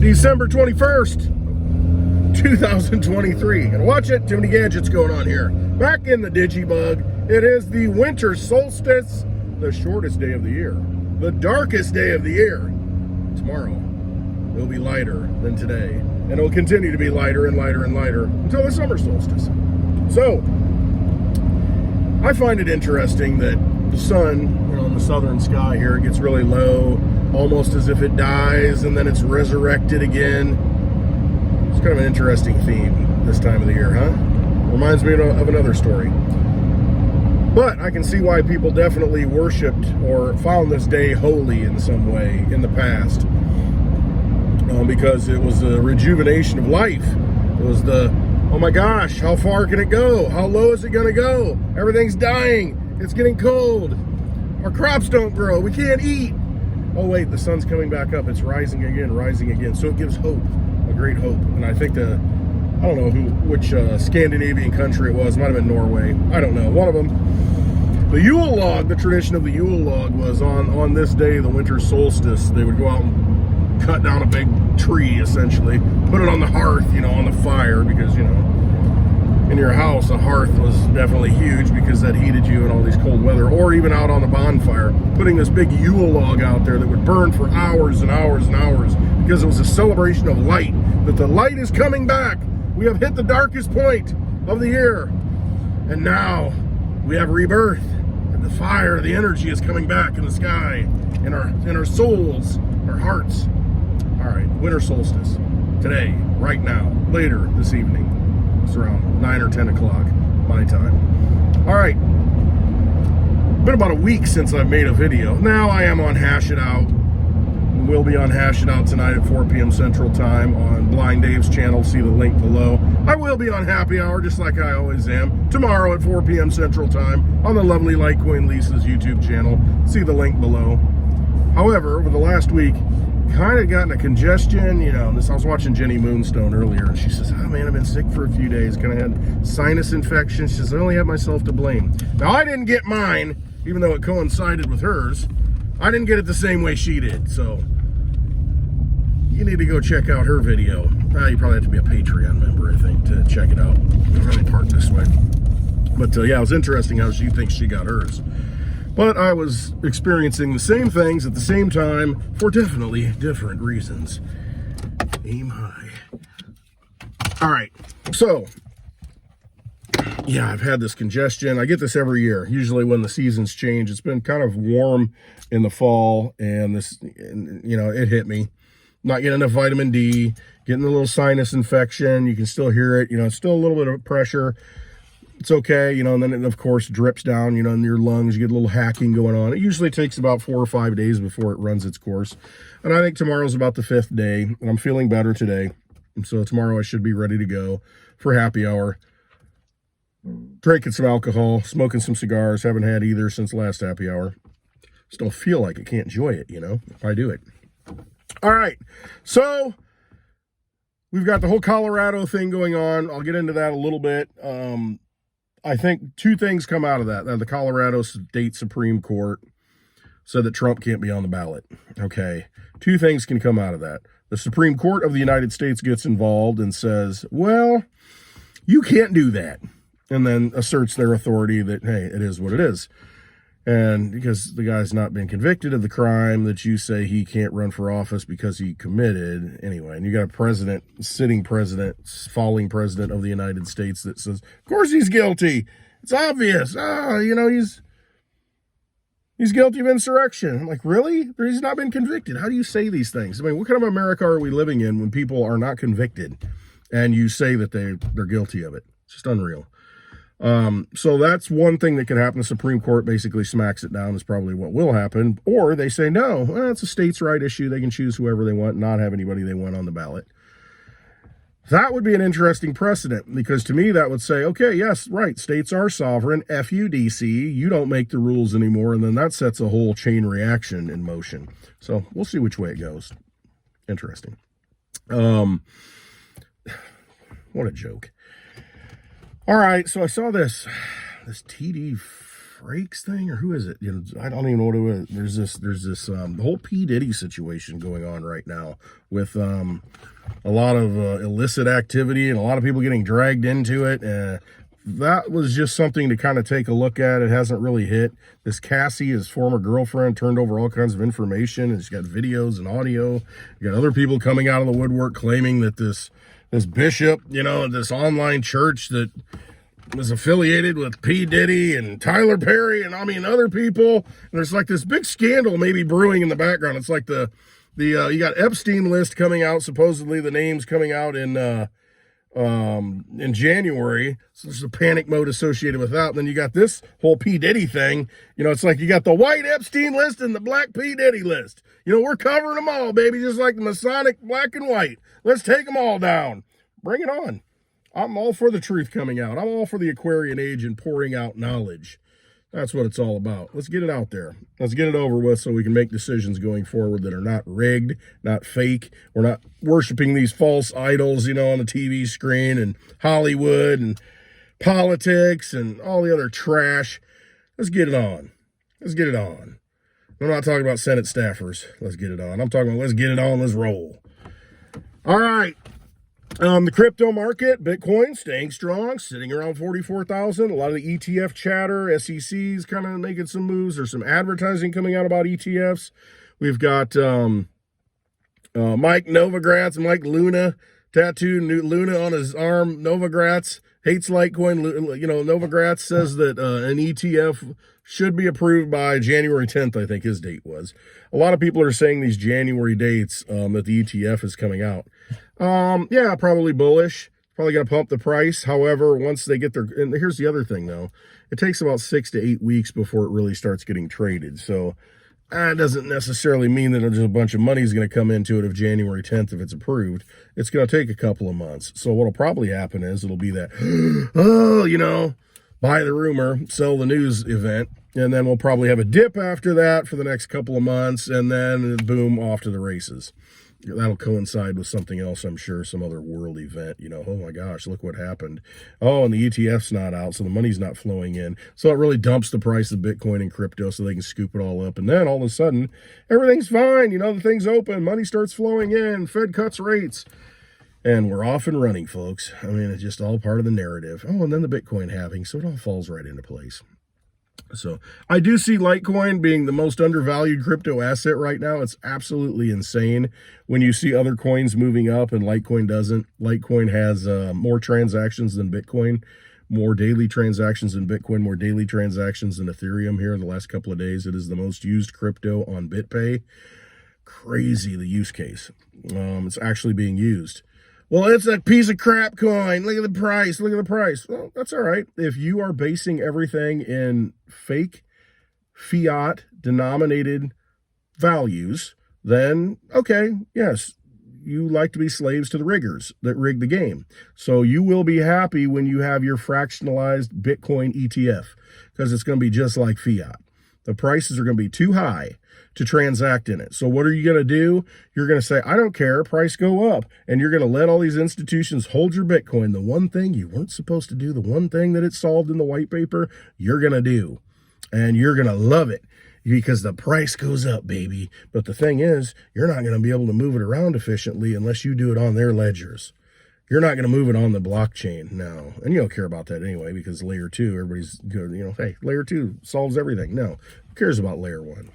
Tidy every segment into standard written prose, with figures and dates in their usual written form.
December 21st, 2023. And watch it, too many gadgets going on here. Back in the Digibug, it is the winter solstice, the shortest day of the year, the darkest day of the year. Tomorrow will be lighter than today, and it will continue to be lighter and lighter and lighter until the summer solstice. So, I find it interesting that the sun, in the southern sky here, gets really low, almost as if it dies, and then it's resurrected again. It's kind of an interesting theme this time of the year, huh? Reminds me of another story. But I can see why people definitely worshipped or found this day holy in some way in the past. Because it was a rejuvenation of life. It was the, oh my gosh, how far can it go? How low is it going to go? Everything's dying. It's getting cold. Our crops don't grow. We can't eat. Oh wait, the sun's coming back up. It's rising again, rising again. So it gives hope, a great hope. And I think I don't know which Scandinavian country it was. It might have been Norway. I don't know. One of them. The Yule log, the tradition of the Yule log was on this day, the winter solstice, they would go out and cut down a big tree, essentially, put it on the hearth, on the fire, because, in your house, a hearth was definitely huge because that heated you in all these cold weather, or even out on the bonfire, putting this big Yule log out there that would burn for hours and hours and hours, because it was a celebration of light, that the light is coming back. We have hit the darkest point of the year, and now we have rebirth, and the fire, the energy is coming back in the sky, in our souls, our hearts. All right, winter solstice, today, right now, later this evening. It's around 9 or 10 o'clock, my time. All right, been about a week since I've made a video. Now I am on Hash It Out. We'll be on Hash It Out tonight at 4 p.m. Central Time on Blind Dave's channel. See the link below. I will be on Happy Hour, just like I always am, tomorrow at 4 p.m. Central Time on the lovely Litecoin Lisa's YouTube channel. See the link below. However, over the last week, kind of gotten a congestion, I was watching Jenny Moonstone earlier, and she says, oh man, I've been sick for a few days, kind of had sinus infection. She says, I only have myself to blame. Now, I didn't get mine, even though it coincided with hers. I didn't get it the same way she did, so you need to go check out her video. You probably have to be a Patreon member, I think, to check it out. I'm really parked this way. But yeah, it was interesting how she thinks she got hers. But I was experiencing the same things at the same time for definitely different reasons. Aim high. All right, so yeah, I've had this congestion. I get this every year, usually when the seasons change. It's been kind of warm in the fall, and it hit me. Not getting enough vitamin D, getting a little sinus infection. You can still hear it. It's still a little bit of pressure. It's okay, and then it, of course, drips down, in your lungs. You get a little hacking going on. It usually takes about 4 or 5 days before it runs its course. And I think tomorrow's about the 5th day, and I'm feeling better today. And so tomorrow I should be ready to go for happy hour. Drinking some alcohol, smoking some cigars. Haven't had either since last happy hour. Just don't feel like it. Can't enjoy it, if I do it. All right, so we've got the whole Colorado thing going on. I'll get into that a little bit. I think 2 things come out of that. The Colorado State Supreme Court said that Trump can't be on the ballot. Okay, 2 things can come out of that. The Supreme Court of the United States gets involved and says, well, you can't do that. And then asserts their authority that, hey, it is what it is. And because the guy's not been convicted of the crime that you say he can't run for office because he committed. Anyway, and you got a sitting president, falling president of the United States that says, of course he's guilty. It's obvious. He's guilty of insurrection. I'm like, really? He's not been convicted. How do you say these things? I mean, what kind of America are we living in when people are not convicted and you say that they're guilty of it? It's just unreal. So that's one thing that can happen. The Supreme Court basically smacks it down is probably what will happen. Or they say, no, well, it's a states' right issue. They can choose whoever they want, not have anybody they want on the ballot. That would be an interesting precedent, because to me that would say, okay, yes, right, states are sovereign, F you, DC, you don't make the rules anymore, and then that sets a whole chain reaction in motion. So we'll see which way it goes. Interesting. What a joke. All right, so I saw this TD Drake's thing, or who is it? I don't even know what it is. There's this the whole P Diddy situation going on right now with a lot of illicit activity and a lot of people getting dragged into it. That was just something to kind of take a look at. It hasn't really hit. This Cassie, his former girlfriend, turned over all kinds of information, and she's got videos and audio. You got other people coming out of the woodwork claiming that this bishop, this online church that was affiliated with P. Diddy and Tyler Perry and other people. And there's like this big scandal maybe brewing in the background. It's like the you got Epstein list coming out, supposedly the names coming out in January. So there's a panic mode associated with that. And then you got this whole P. Diddy thing. It's like you got the white Epstein list and the black P. Diddy list. We're covering them all, baby, just like the Masonic black and white. Let's take them all down. Bring it on. I'm all for the truth coming out. I'm all for the Aquarian age and pouring out knowledge. That's what it's all about. Let's get it out there. Let's get it over with so we can make decisions going forward that are not rigged, not fake. We're not worshiping these false idols, on the TV screen and Hollywood and politics and all the other trash. Let's get it on. Let's get it on. I'm not talking about Senate staffers. Let's get it on. I'm talking about let's get it on. Let's roll. All right. The crypto market, Bitcoin staying strong, sitting around 44,000. A lot of the ETF chatter, SEC's kind of making some moves. There's some advertising coming out about ETFs. We've got Mike Novogratz, Mike Luna, tattooed Luna on his arm. Novogratz hates Litecoin. Novogratz says that an ETF should be approved by January 10th, I think his date was. A lot of people are saying these January dates that the ETF is coming out. Yeah, probably bullish. Probably going to pump the price. However, once they get their, and here's the other thing though, it takes about 6 to 8 weeks before it really starts getting traded. So that doesn't necessarily mean that there's a bunch of money is going to come into it if January 10th, if it's approved. It's going to take a couple of months. So what'll probably happen is it'll be that, buy the rumor, sell the news event. And then we'll probably have a dip after that for the next couple of months. And then boom, off to the races. That'll coincide with something else, I'm sure, some other world event. Oh my gosh, look what happened. Oh, and the ETF's not out, so the money's not flowing in. So it really dumps the price of Bitcoin and crypto so they can scoop it all up. And then all of a sudden, everything's fine. The thing's open. Money starts flowing in. Fed cuts rates. And we're off and running, folks. It's just all part of the narrative. Oh, and then the Bitcoin halving, so it all falls right into place. So I do see Litecoin being the most undervalued crypto asset right now. It's absolutely insane when you see other coins moving up and Litecoin doesn't. Litecoin has more transactions than Bitcoin, more daily transactions than Bitcoin, more daily transactions than Ethereum here in the last couple of days. It is the most used crypto on BitPay. Crazy, the use case. It's actually being used. Well, it's a piece of crap coin. Look at the price. Look at the price. Well, that's all right. If you are basing everything in fake fiat denominated values, then okay, yes, you like to be slaves to the riggers that rig the game. So you will be happy when you have your fractionalized Bitcoin ETF because it's going to be just like fiat. The prices are going to be too high to transact in it. So what are you going to do? You're going to say, I don't care, price go up. And you're going to let all these institutions hold your Bitcoin. The one thing you weren't supposed to do, the one thing that it solved in the white paper, you're going to do. And you're going to love it because the price goes up, baby. But the thing is, you're not going to be able to move it around efficiently unless you do it on their ledgers. You're not going to move it on the blockchain now. And you don't care about that anyway because layer 2, everybody's good, hey, layer 2 solves everything. No, who cares about layer 1?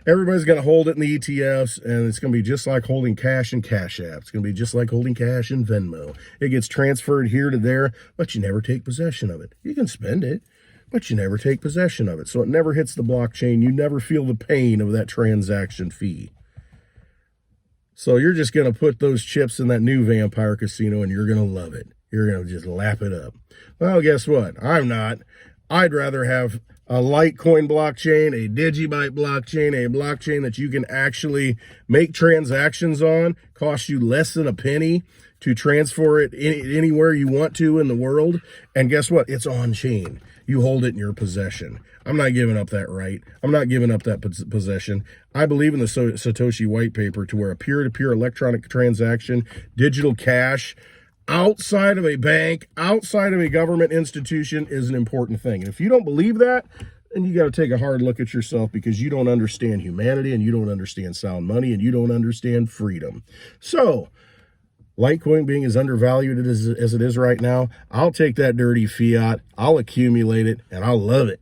Everybody's going to hold it in the ETFs, and it's going to be just like holding cash in CashApp. It's going to be just like holding cash in Venmo. It gets transferred here to there, but you never take possession of it. You can spend it, but you never take possession of it. So it never hits the blockchain. You never feel the pain of that transaction fee. So you're just going to put those chips in that new vampire casino, and you're going to love it. You're going to just lap it up. Well, guess what? I'm not. I'd rather have a Litecoin blockchain, a Digibyte blockchain, a blockchain that you can actually make transactions on, cost you less than a penny to transfer it anywhere you want to in the world. And guess what? It's on chain. You hold it in your possession. I'm not giving up that right. I'm not giving up that possession. I believe in the Satoshi white paper to where a peer-to-peer electronic transaction, digital cash, outside of a bank, outside of a government institution is an important thing. And if you don't believe that, then you got to take a hard look at yourself, because you don't understand humanity, and you don't understand sound money, and you don't understand freedom. So, Litecoin being as undervalued as it is right now, I'll take that dirty fiat, I'll accumulate it, and I'll love it.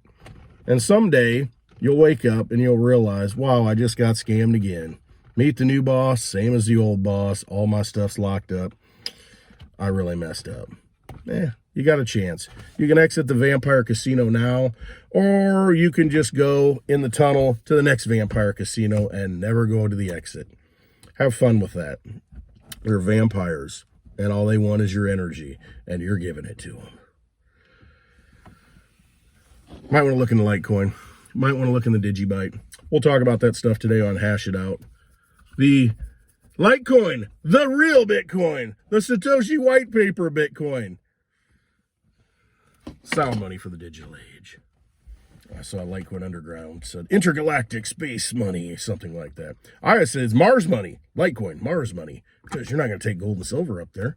And someday, you'll wake up and you'll realize, wow, I just got scammed again. Meet the new boss, same as the old boss, all my stuff's locked up. I really messed up. You got a chance. You can exit the vampire casino now, or you can just go in the tunnel to the next vampire casino and never go to the exit. Have fun with that. They're vampires, and all they want is your energy, and you're giving it to them. Might want to look into Litecoin. Might want to look in the Digibyte. We'll talk about that stuff today on Hash It Out. The Litecoin, the real Bitcoin, the Satoshi white paper Bitcoin. Sound money for the digital age. I saw Litecoin Underground said intergalactic space money, something like that. I said it's Mars money, Litecoin, Mars money, because you're not going to take gold and silver up there.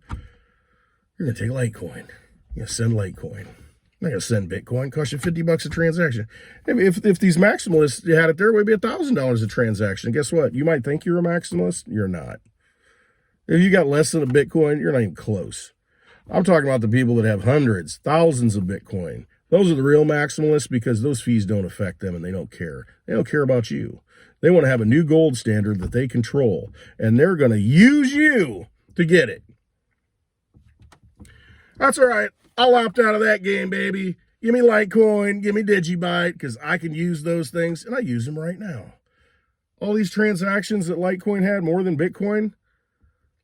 You're going to take Litecoin. You're going to send Litecoin. I'm not going to send Bitcoin. Cost you $50 a transaction. If these maximalists had it there, it would be $1,000 a transaction. And guess what? You might think you're a maximalist. You're not. If you got less than a Bitcoin, you're not even close. I'm talking about the people that have hundreds, thousands of Bitcoin. Those are the real maximalists, because those fees don't affect them and they don't care. They don't care about you. They want to have a new gold standard that they control, and they're going to use you to get it. That's all right. I'll opt out of that game, baby. Give me Litecoin, give me Digibyte, because I can use those things, and I use them right now. All these transactions that Litecoin had, more than Bitcoin,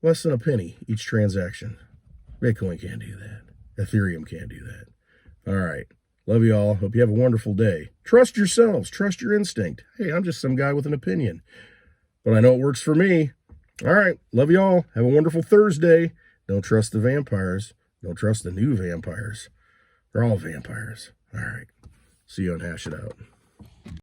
less than a penny each transaction. Bitcoin can't do that. Ethereum can't do that. All right. Love you all. Hope you have a wonderful day. Trust yourselves. Trust your instinct. Hey, I'm just some guy with an opinion, but I know it works for me. All right. Love you all. Have a wonderful Thursday. Don't trust the vampires. Don't trust the new vampires. They're all vampires. All right. See you on Hash It Out.